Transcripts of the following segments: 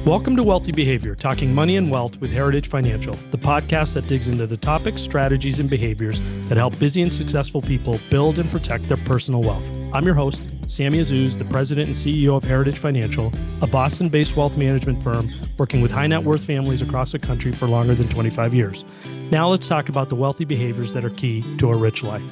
Welcome to Wealthy Behavior, talking money and wealth with Heritage Financial, the podcast that digs into the topics, strategies, and behaviors that help busy and successful people build and protect their personal wealth. I'm your host, Sammy Azuz, the president and CEO of Heritage Financial, a Boston-based wealth management firm working with high net worth families across the country for longer than 25 years. Now let's talk about the wealthy behaviors that are key to a rich life.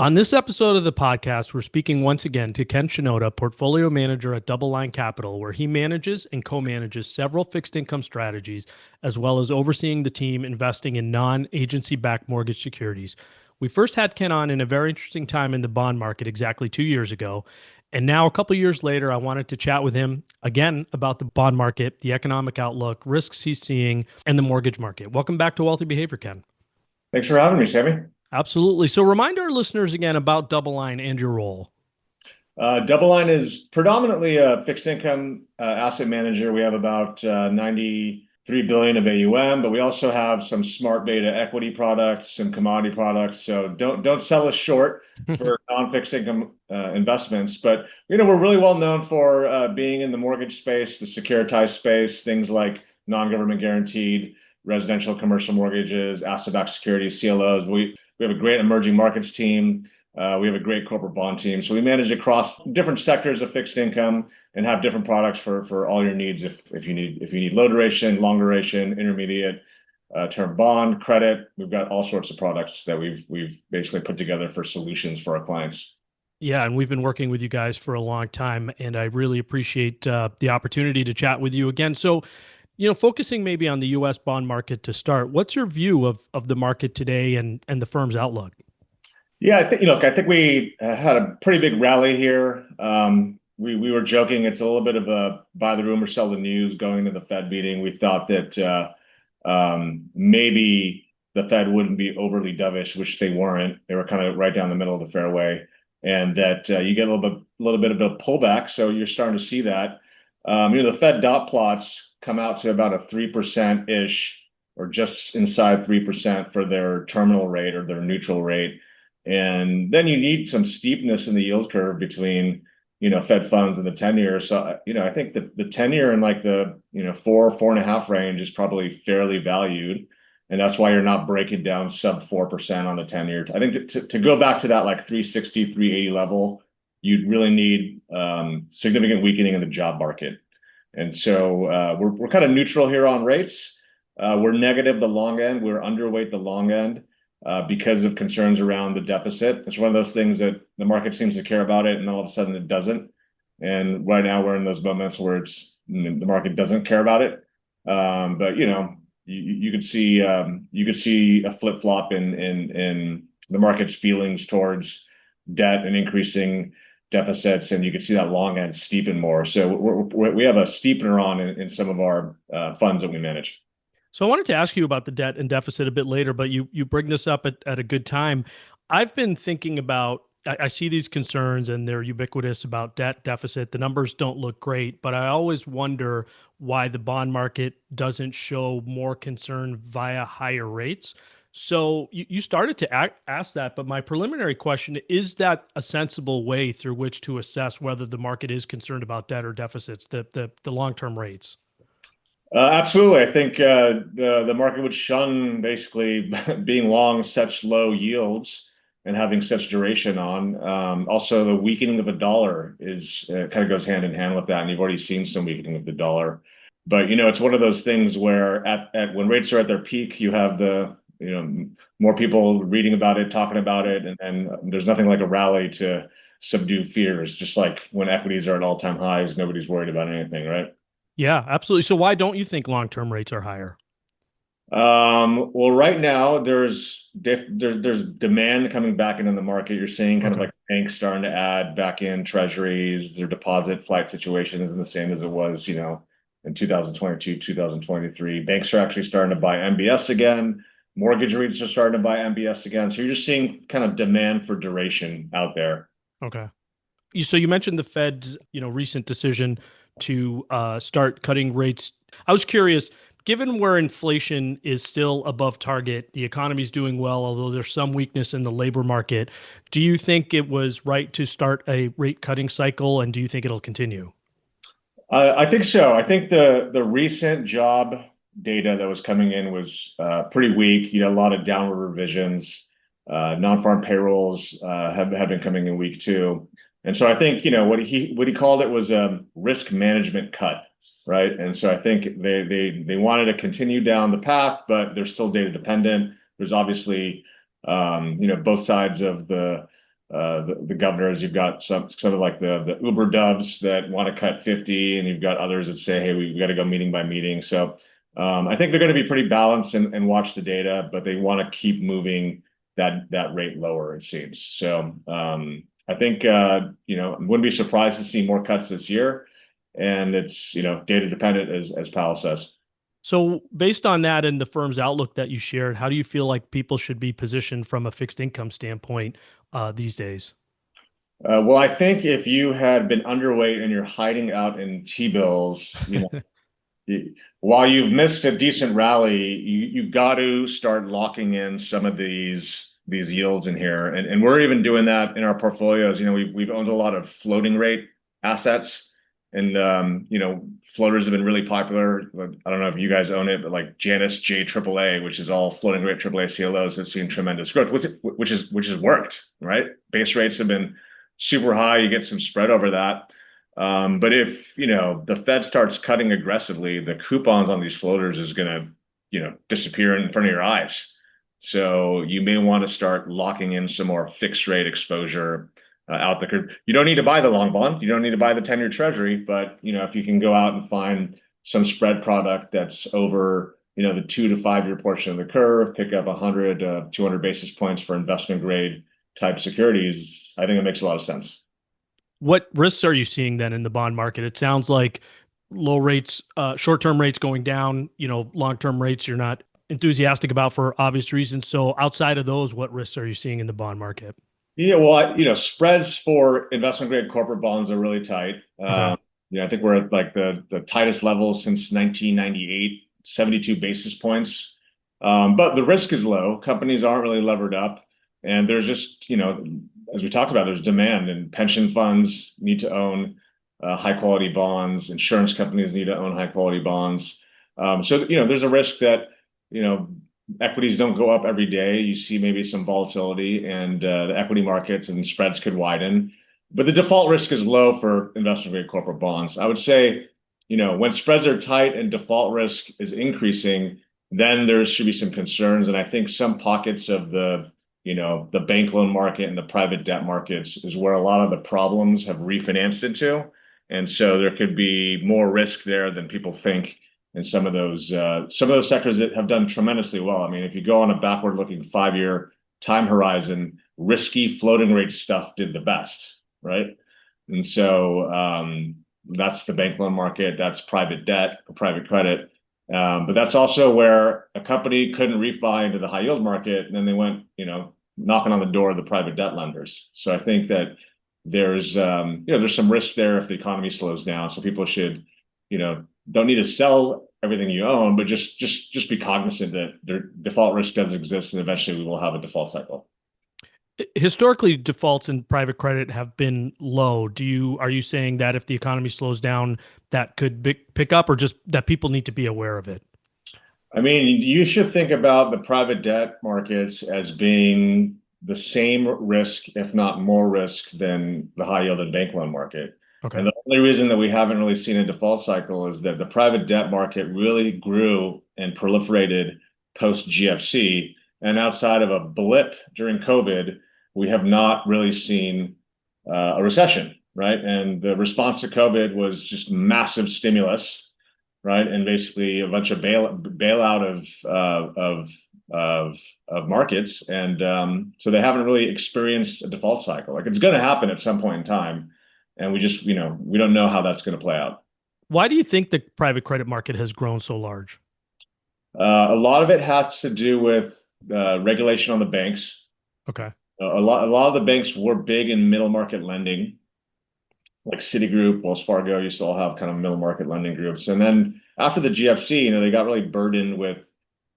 On this episode of the podcast, we're speaking once again to Ken Shinoda, portfolio manager at DoubleLine Capital, where he manages and co-manages several fixed income strategies, as well as overseeing the team investing in non-agency-backed mortgage securities. We first had Ken on in a very interesting time in the bond market exactly 2 years ago. And now a couple years later, I wanted to chat with him again about the bond market, the economic outlook, risks he's seeing, and the mortgage market. Welcome back to Wealthy Behavior, Ken. Thanks for having me, Sammy. Absolutely. So remind our listeners again about DoubleLine and your role. DoubleLine is predominantly a fixed income asset manager. We have about 93 billion of AUM, but we also have some smart beta equity products and commodity products. So don't sell us short for non-fixed income investments. But we're really well known for being in the mortgage space, the securitized space, things like non-government guaranteed residential commercial mortgages, asset-backed securities, CLOs. We have a great emerging markets team. We have a great corporate bond team. So we manage across different sectors of fixed income and have different products for all your needs. If you need low duration, long duration, intermediate term bond, credit, we've got all sorts of products that we've basically put together for solutions for our clients. Yeah, and we've been working with you guys for a long time, and I really appreciate the opportunity to chat with you again. So, focusing maybe on the U.S. bond market to start, what's your view of the market today and the firm's outlook? Yeah, I think we had a pretty big rally here. We were joking it's a little bit of a buy the rumor, sell the news going to the Fed meeting. We thought that maybe the Fed wouldn't be overly dovish, which they weren't. They were kind of right down the middle of the fairway, and that you get a little bit of a pullback. So you're starting to see that. The Fed dot plots come out to about a 3%-ish, or just inside 3% for their terminal rate or their neutral rate. And then you need some steepness in the yield curve between, Fed funds and the 10-year. So, I think that the 10-year in like the, 4.5 range is probably fairly valued. And that's why you're not breaking down sub 4% on the 10-year. I think to go back to that like 360, 380 level, you'd really need significant weakening in the job market. And so we're kind of neutral here on rates. We're negative the long end. We're underweight the long end because of concerns around the deficit. It's one of those things that the market seems to care about it, and all of a sudden it doesn't. And right now we're in those moments where the market doesn't care about it. But you could see a flip flop in the market's feelings towards debt and increasing deficits, and you can see that long end steepen more. So we have a steepener on in some of our funds that we manage. So I wanted to ask you about the debt and deficit a bit later, but you bring this up at a good time. I've been thinking about, I see these concerns and they're ubiquitous about debt deficit. The numbers don't look great, but I always wonder why the bond market doesn't show more concern via higher rates. So you started to ask that, but my preliminary question, is that a sensible way through which to assess whether the market is concerned about debt or deficits, the long-term rates? Absolutely. I think the market would shun basically being long such low yields and having such duration on. Also, the weakening of the dollar is kind of goes hand in hand with that, and you've already seen some weakening of the dollar. But it's one of those things where at when rates are at their peak, you have more people reading about it, talking about it, and there's nothing like a rally to subdue fears. Just like when equities are at all-time highs, nobody's worried about anything, right? Yeah, absolutely. So why don't you think long-term rates are higher? Well, right now there's demand coming back into the market. You're seeing kind of like banks starting to add back in treasuries. Their deposit flight situation isn't the same as it was, in 2022, 2023. Banks are actually starting to buy MBS again. Mortgage REITs are starting to buy MBS again. So you're just seeing kind of demand for duration out there. Okay. So you mentioned the Fed's, recent decision to start cutting rates. I was curious, Given where inflation is still above target, the economy's doing well, although there's some weakness in the labor market. Do you think it was right to start a rate cutting cycle, and do you think it'll continue? I think so. I think the recent job data that was coming in was pretty weak. A lot of downward revisions. Non-farm payrolls have been coming in weak too. And so I think what he called it was a risk management cut, right? And so I think they wanted to continue down the path, but they're still data dependent. There's obviously both sides of the governors. You've got some sort of like the Uber doves that want to cut 50, and you've got others that say, hey, we got to go meeting by meeting. So I think they're going to be pretty balanced and watch the data, but they want to keep moving that rate lower, it seems. So I think I wouldn't be surprised to see more cuts this year. And it's data dependent as Powell says. So, based on that and the firm's outlook that you shared, how do you feel like people should be positioned from a fixed income standpoint these days? Well, I think if you had been underweight and you're hiding out in T-bills, while you've missed a decent rally, you got to start locking in some of these yields in here, and we're even doing that in our portfolios. We've owned a lot of floating rate assets, and floaters have been really popular. I don't know if you guys own it, but like Janus J AAA, which is all floating rate AAA CLOs, has seen tremendous growth, which has worked, right? Base rates have been super high. You get some spread over that. But if the Fed starts cutting aggressively, the coupons on these floaters is going to disappear in front of your eyes. So you may want to start locking in some more fixed rate exposure out there. You don't need to buy the long bond. You don't need to buy the 10-year treasury, but if you can go out and find some spread product that's over the 2 to 5 year portion of the curve, pick up 100 200 basis points for investment grade type securities, I think it makes a lot of sense. What risks are you seeing then in the bond market? It sounds like low rates, short-term rates going down, long-term rates you're not enthusiastic about for obvious reasons. So outside of those, what risks are you seeing in the bond market? Yeah, well, spreads for investment grade corporate bonds are really tight. Okay. I think we're at like the tightest level since 1998, 72 basis points. But the risk is low. Companies aren't really levered up, and there's just, as we talked about, there's demand, and pension funds need to own high quality bonds. Insurance companies need to own high quality bonds. So there's a risk that you know equities don't go up every day. You see maybe some volatility, and the equity markets and spreads could widen. But the default risk is low for investment grade corporate bonds. I would say, when spreads are tight and default risk is increasing, then there should be some concerns. And I think some pockets of the bank loan market and the private debt markets is where a lot of the problems have refinanced into. And so there could be more risk there than people think in some of those sectors that have done tremendously well. I mean, if you go on a backward-looking 5 year time horizon, risky floating rate stuff did the best, right? And so that's the bank loan market, that's private debt, private credit. But that's also where a company couldn't refi into the high yield market, and then they went, knocking on the door of the private debt lenders. So I think that there's some risk there if the economy slows down. So people should, don't need to sell everything you own, but just be cognizant that their default risk does exist, and eventually we will have a default cycle. Historically, defaults in private credit have been low. Are you saying that if the economy slows down, that could pick up, or just that people need to be aware of it? I mean, you should think about the private debt markets as being the same risk, if not more risk, than the high yield and bank loan market. Okay. And the only reason that we haven't really seen a default cycle is that the private debt market really grew and proliferated post GFC. And outside of a blip during COVID, we have not really seen a recession, right? And the response to COVID was just massive stimulus, right? And basically a bunch of bailout of markets, and so they haven't really experienced a default cycle. Like, it's going to happen at some point in time, and we just we don't know how that's going to play out. Why do you think the private credit market has grown so large? A lot of it has to do with regulation on the banks. Okay. A lot of the banks were big in middle market lending, like Citigroup, Wells Fargo used to all have kind of middle market lending groups. And then after the GFC, they got really burdened with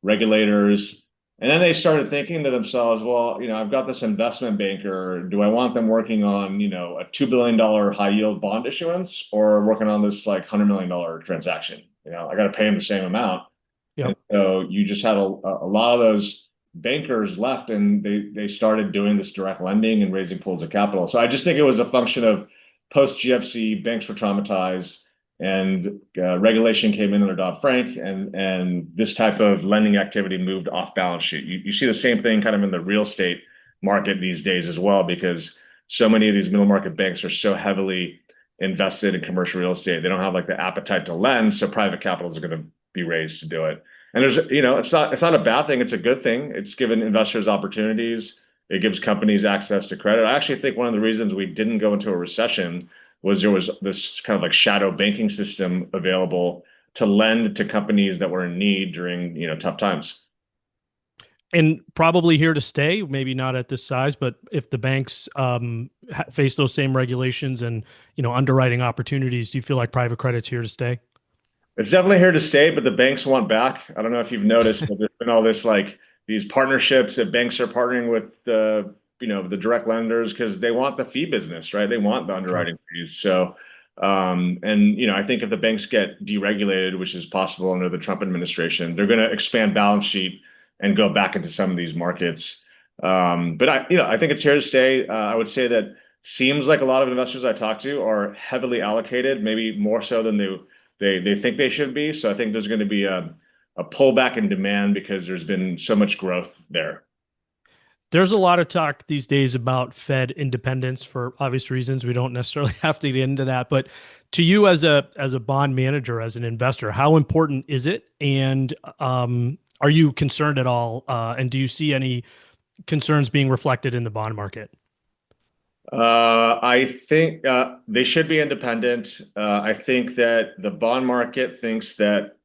regulators. And then they started thinking to themselves, well, I've got this investment banker. Do I want them working on, a $2 billion high yield bond issuance or working on this like $100 million transaction? I got to pay them the same amount. And Yep. so you just had a lot of those bankers left and they started doing this direct lending and raising pools of capital. So I just think it was a function of post GFC, banks were traumatized and regulation came in under Dodd-Frank and this type of lending activity moved off balance sheet. You see the same thing kind of in the real estate market these days as well, because so many of these middle market banks are so heavily invested in commercial real estate. They don't have like the appetite to lend, so private capital is going to be raised to do it. And it's not a bad thing. It's a good thing. It's given investors opportunities. It gives companies access to credit. I actually think one of the reasons we didn't go into a recession was there was this kind of like shadow banking system available to lend to companies that were in need during, tough times. And probably here to stay, maybe not at this size, but if the banks face those same regulations and underwriting opportunities, do you feel like private credit's here to stay? It's definitely here to stay, but the banks want back. I don't know if you've noticed, but there's been all this like these partnerships that banks are partnering with the direct lenders because they want the fee business, right? They want the Sure. underwriting fees. So, I think if the banks get deregulated, which is possible under the Trump administration, they're going to expand balance sheet and go back into some of these markets. But I think it's here to stay. I would say that seems like a lot of investors I talk to are heavily allocated, maybe more so than they think they should be. So I think there's going to be a pullback in demand because there's been so much growth there. There's a lot of talk these days about Fed independence for obvious reasons. We don't necessarily have to get into that, but to you as a bond manager, as an investor, how important is it? And are you concerned at all? And do you see any concerns being reflected in the bond market? I think they should be independent. I think that the bond market thinks that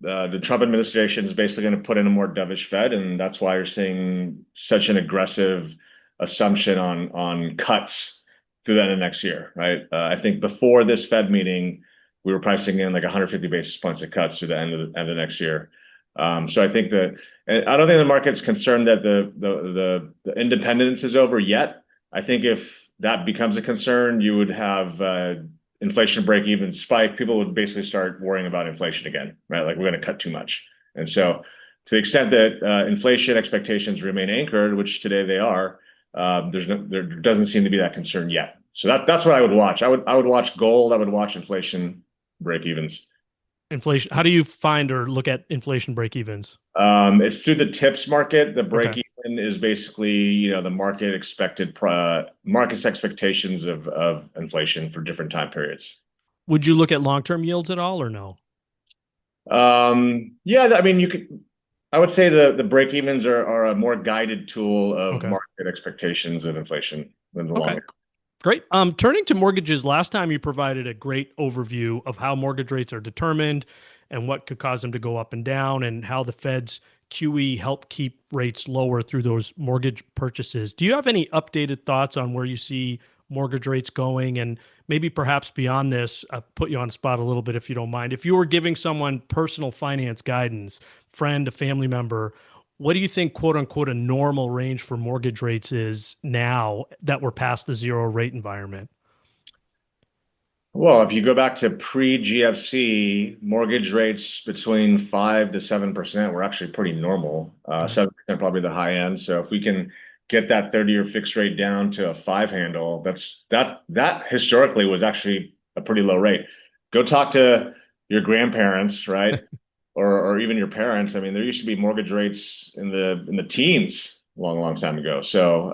the Trump administration is basically going to put in a more dovish Fed, and that's why you're seeing such an aggressive assumption on cuts through the end of next year, right? I think before this Fed meeting, we were pricing in like 150 basis points of cuts through the end of next year. So I think that, and I don't think the market's concerned that the independence is over yet. I think if that becomes a concern, you would have inflation break even spike. People would basically start worrying about inflation again, right? Like we're going to cut too much. And so to the extent that inflation expectations remain anchored, which today they are, there doesn't seem to be that concern yet. So that's what I would watch. I would watch gold. I would watch inflation break evens. Inflation. How do you find or look at inflation break evens? It's through the tips market. The break Okay. even is basically, the market's expectations of inflation for different time periods. Would you look at long-term yields at all or no? Yeah, I mean, I would say the break evens are a more guided tool of Okay. market expectations of inflation than the Okay. longer. Great. Turning to mortgages, last time you provided a great overview of how mortgage rates are determined and what could cause them to go up and down, and how the Fed's QE help keep rates lower through those mortgage purchases. Do you have any updated thoughts on where you see mortgage rates going? And maybe perhaps beyond this, put you on the spot a little bit if you don't mind. If you were giving someone personal finance guidance, friend, a family member, what do you think, quote unquote, a normal range for mortgage rates is now that we're past the zero rate environment? Well, if you go back to pre-GFC, mortgage rates between 5 to 7% were actually pretty normal. Okay. 7% probably the high end. So if we can get that 30-year fixed rate down to a five handle, that historically was actually a pretty low rate. Go talk to your grandparents, right? Or even your parents. I mean, there used to be mortgage rates in the teens a long, long time ago. So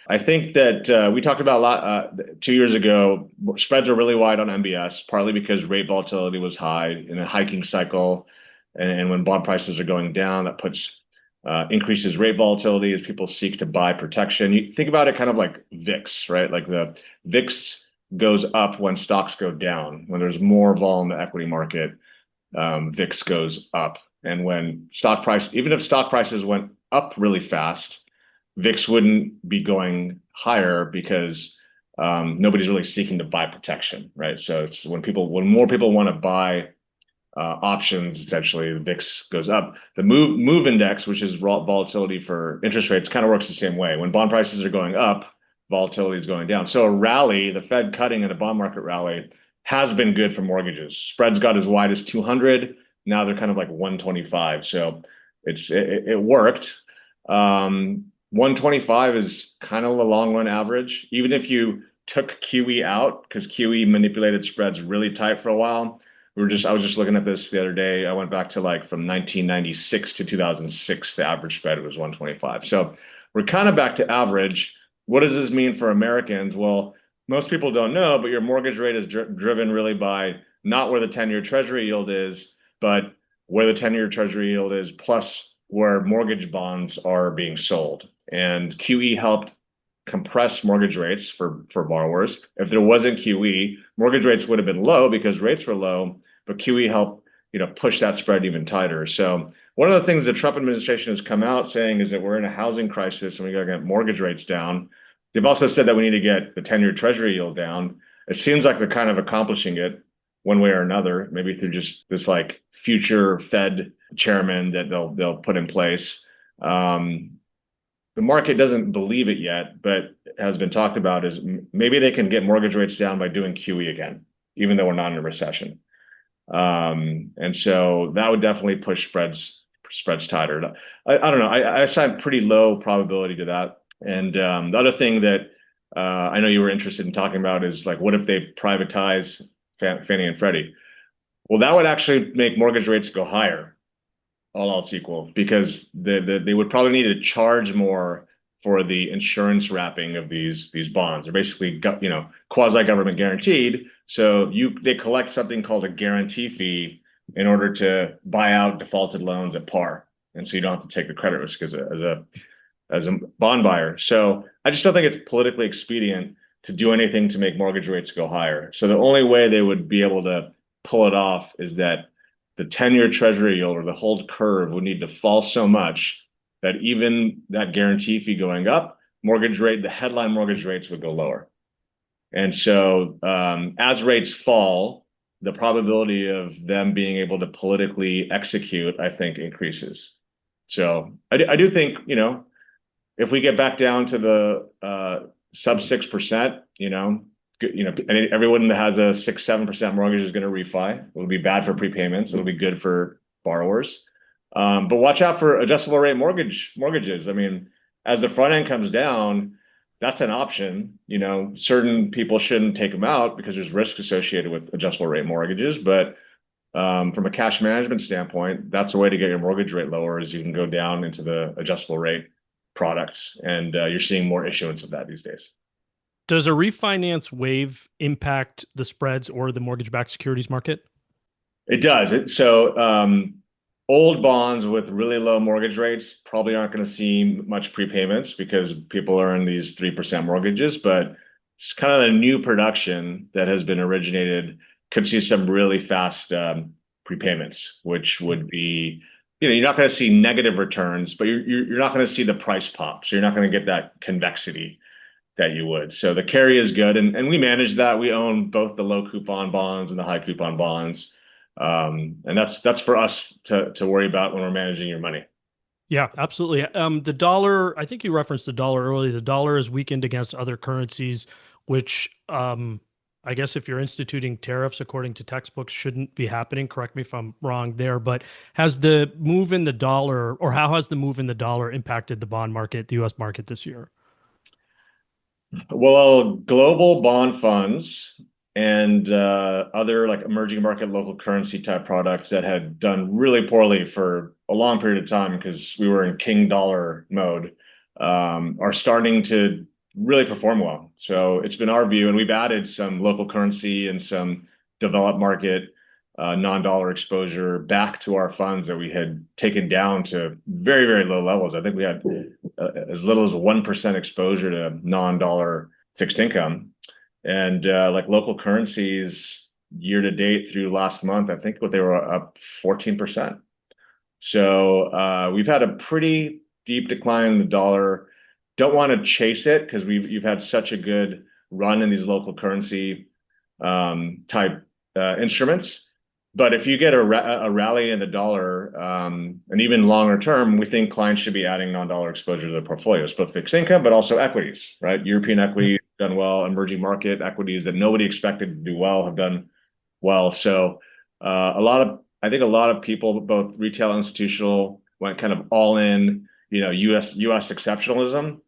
I think that we talked about a lot 2 years ago. Spreads are really wide on MBS, partly because rate volatility was high in a hiking cycle, and when bond prices are going down, that puts increases rate volatility as people seek to buy protection. You think about it kind of like VIX, right? Like the VIX goes up when stocks go down. When there's more vol in the equity market, VIX goes up. And when even if stock prices went up really fast, VIX wouldn't be going higher because nobody's really seeking to buy protection, right? So it's when more people want to buy options, essentially the VIX goes up. The move index, which is volatility for interest rates, kind of works the same way. When bond prices are going up, volatility is going down. So a rally, the Fed cutting in a bond market rally, has been good for mortgages. Spreads got as wide as 200. Now they're kind of like 125. So it worked. 125 is kind of the long run average. Even if you took QE out, because QE manipulated spreads really tight for a while. I was just looking at this the other day. I went back to like from 1996 to 2006, the average spread was 125. So we're kind of back to average. What does this mean for Americans? Well, most people don't know, but your mortgage rate is driven really by not where the 10-year treasury yield is, but where the 10-year treasury yield is, plus where mortgage bonds are being sold. And QE helped compress mortgage rates for borrowers. If there wasn't QE, mortgage rates would have been low because rates were low, but QE helped, push that spread even tighter. So one of the things the Trump administration has come out saying is that we're in a housing crisis and we got to get mortgage rates down. They've also said that we need to get the 10-year treasury yield down. It seems like they're kind of accomplishing it one way or another, maybe through just this like future Fed chairman that they'll put in place. The market doesn't believe it yet, but has been talked about is maybe they can get mortgage rates down by doing QE again, even though we're not in a recession. And so that would definitely push spreads tighter. I don't know. I assign pretty low probability to that. And the other thing that I know you were interested in talking about is like, what if they privatize Fannie and Freddie? Well, that would actually make mortgage rates go higher, all else equal, because they would probably need to charge more for the insurance wrapping of these bonds. They're basically quasi government guaranteed. So they collect something called a guarantee fee in order to buy out defaulted loans at par, and so you don't have to take the credit risk as a bond buyer. So I just don't think it's politically expedient to do anything to make mortgage rates go higher. So the only way they would be able to pull it off is that the 10-year treasury yield or the hold curve would need to fall so much that even that guarantee fee going up, the headline mortgage rates would go lower. And so as rates fall, the probability of them being able to politically execute, I think, increases. So I do think, if we get back down to the sub 6%, everyone that has a 6-7% mortgage is going to refi. It'll be bad for prepayments. It'll be good for borrowers. But watch out for adjustable rate mortgages. I mean, as the front end comes down, that's an option. Certain people shouldn't take them out because there's risk associated with adjustable rate mortgages. But from a cash management standpoint, that's a way to get your mortgage rate lower, is you can go down into the adjustable rate products. And you're seeing more issuance of that these days. Does a refinance wave impact the spreads or the mortgage-backed securities market? It does. So old bonds with really low mortgage rates probably aren't going to see much prepayments because people are in these 3% mortgages, but it's kind of the new production that has been originated could see some really fast prepayments, which would be, you're not going to see negative returns, but you're not going to see the price pop. So you're not going to get that convexity that you would. So the carry is good, and we manage that. We own both the low coupon bonds and the high coupon bonds, and that's for us to worry about when we're managing your money. Yeah, absolutely. The dollar, I think you referenced the dollar earlier. The dollar is weakened against other currencies, which I guess if you're instituting tariffs according to textbooks shouldn't be happening. Correct me if I'm wrong there, but has the move in the dollar, or how has the move in the dollar impacted the bond market, the US market this year? Well, global bond funds and other like emerging market local currency type products that had done really poorly for a long period of time because we were in king dollar mode are starting to really perform well. So it's been our view, and we've added some local currency and some developed market non-dollar exposure back to our funds that we had taken down to very, very low levels. I think we had as little as 1% exposure to non-dollar fixed income. And like local currencies year to date through last month, I think what they were up 14%. So we've had a pretty deep decline in the dollar. Don't want to chase it because you've had such a good run in these local currency type instruments. But if you get a rally in the dollar, and even longer term, we think clients should be adding non-dollar exposure to their portfolios, both fixed income, but also equities, right? European Yep. equities have done well. Emerging market equities that nobody expected to do well have done well. So I think a lot of people, both retail and institutional, went kind of all in, US exceptionalism,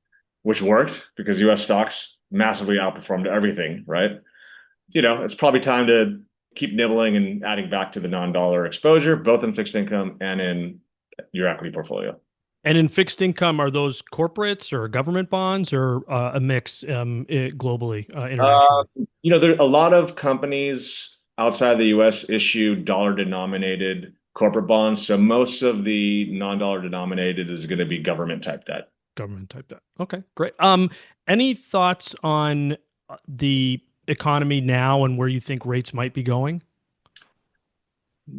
which worked because US stocks massively outperformed everything, right? It's probably time to keep nibbling and adding back to the non-dollar exposure, both in fixed income and in your equity portfolio. And in fixed income, are those corporates or government bonds or a mix globally, internationally? There a lot of companies outside the US issue dollar denominated corporate bonds. So most of the non-dollar denominated is going to be government type debt. Government type debt. Okay, great. Any thoughts on the economy now and where you think rates might be going?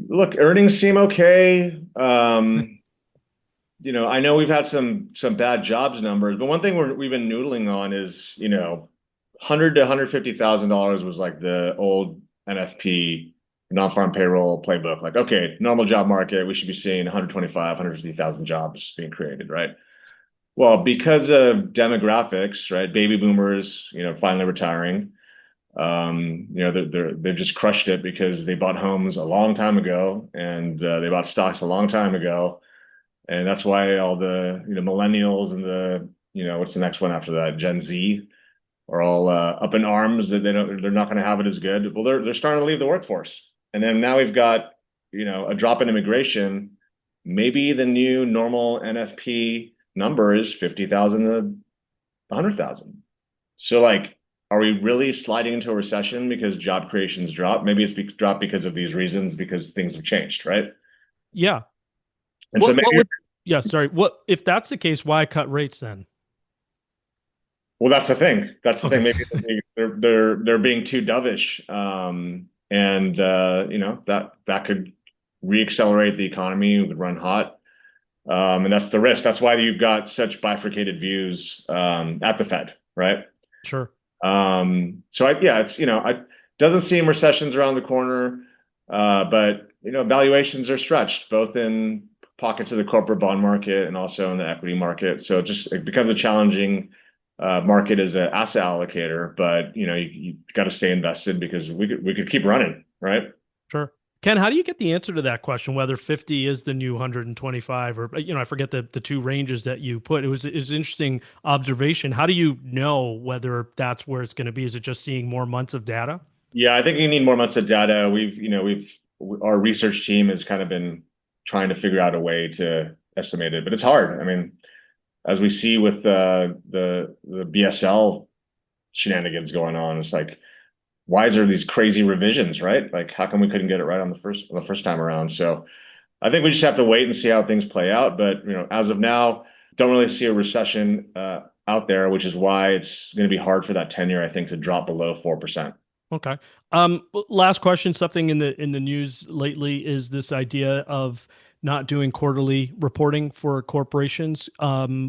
Look, earnings seem okay. I know we've had some bad jobs numbers, but one thing we've been noodling on is, $100 to $150,000 was like the old NFP non-farm payroll playbook. Like, okay, normal job market, we should be seeing 125, 150,000 jobs being created, right? Well, because of demographics, right? Baby boomers, finally retiring. They've just crushed it because they bought homes a long time ago and they bought stocks a long time ago. And that's why all the millennials and what's the next one after that, Gen Z, are all up in arms that they're not going to have it as good. Well, they're starting to leave the workforce, and then now we've got a drop in immigration. Maybe the new normal NFP number is 50,000 to 100,000. So like, are we really sliding into a recession because job creation's dropped? Maybe it's dropped because of these reasons, because things have changed, right? Yeah. And so maybe Yeah, sorry. What if that's the case, why cut rates then? Well, that's the thing. That's the thing. Okay. Maybe they're being too dovish, and that could reaccelerate the economy. It would run hot, and that's the risk. That's why you've got such bifurcated views at the Fed, right? Sure. It doesn't seem recession's around the corner, but valuations are stretched both in pockets of the corporate bond market and also in the equity market. So it becomes a challenging market as an asset allocator, but you got to stay invested because we could keep running, right? Sure. Ken, how do you get the answer to that question, whether 50 is the new 125 or, I forget the two ranges that you put. It was an interesting observation. How do you know whether that's where it's going to be? Is it just seeing more months of data? Yeah, I think you need more months of data. Our research team has kind of been trying to figure out a way to estimate it, but it's hard. I mean, as we see with the BSL shenanigans going on, it's like, why is there these crazy revisions, right? Like, how come we couldn't get it right on the first time around? So I think we just have to wait and see how things play out. But as of now, don't really see a recession out there, which is why it's going to be hard for that 10-year, I think, to drop below 4%. Okay. Last question. Something in the news lately is this idea of not doing quarterly reporting for corporations,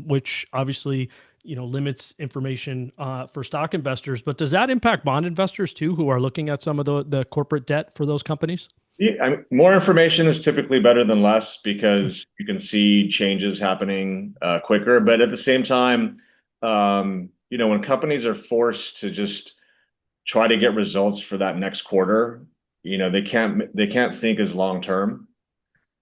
which obviously limits information for stock investors. But does that impact bond investors too, who are looking at some of the corporate debt for those companies? Yeah, more information is typically better than less because you can see changes happening quicker. But at the same time, when companies are forced to just try to get results for that next quarter, they can't think as long term.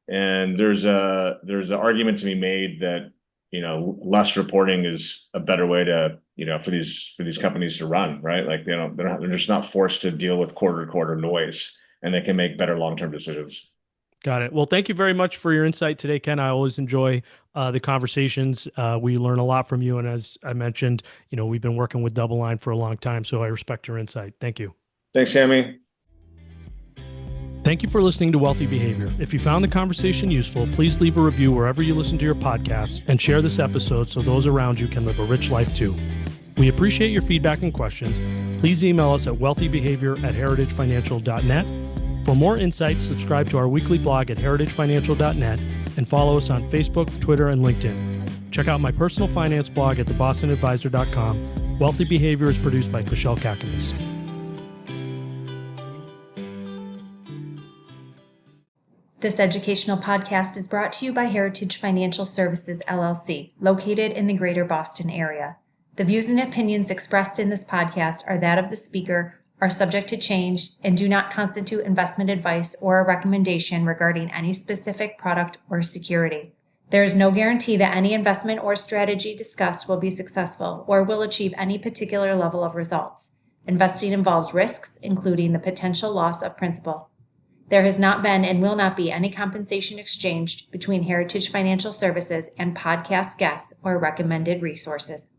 And there's an argument to be made that less reporting is a better way to for these companies to run, right? Like they're just not forced to deal with quarter to quarter noise, and they can make better long-term decisions. Got it. Well, thank you very much for your insight today, Ken. I always enjoy the conversations. We learn a lot from you, and as I mentioned, we've been working with DoubleLine for a long time, so I respect your insight. Thank you. Thanks, Sammy. Thank you for listening to Wealthy Behavior. If you found the conversation useful, please leave a review wherever you listen to your podcasts and share this episode so those around you can live a rich life too. We appreciate your feedback and questions. Please email us at wealthybehavior@heritagefinancial.net. For more insights, subscribe to our weekly blog at heritagefinancial.net and follow us on Facebook, Twitter, and LinkedIn. Check out my personal finance blog at thebostonadvisor.com. Wealthy Behavior is produced by Kushal Kakamis. This educational podcast is brought to you by Heritage Financial Services, LLC, located in the greater Boston area. The views and opinions expressed in this podcast are that of the speaker, are subject to change, and do not constitute investment advice or a recommendation regarding any specific product or security. There is no guarantee that any investment or strategy discussed will be successful or will achieve any particular level of results. Investing involves risks, including the potential loss of principal. There has not been and will not be any compensation exchanged between Heritage Financial Services and podcast guests or recommended resources.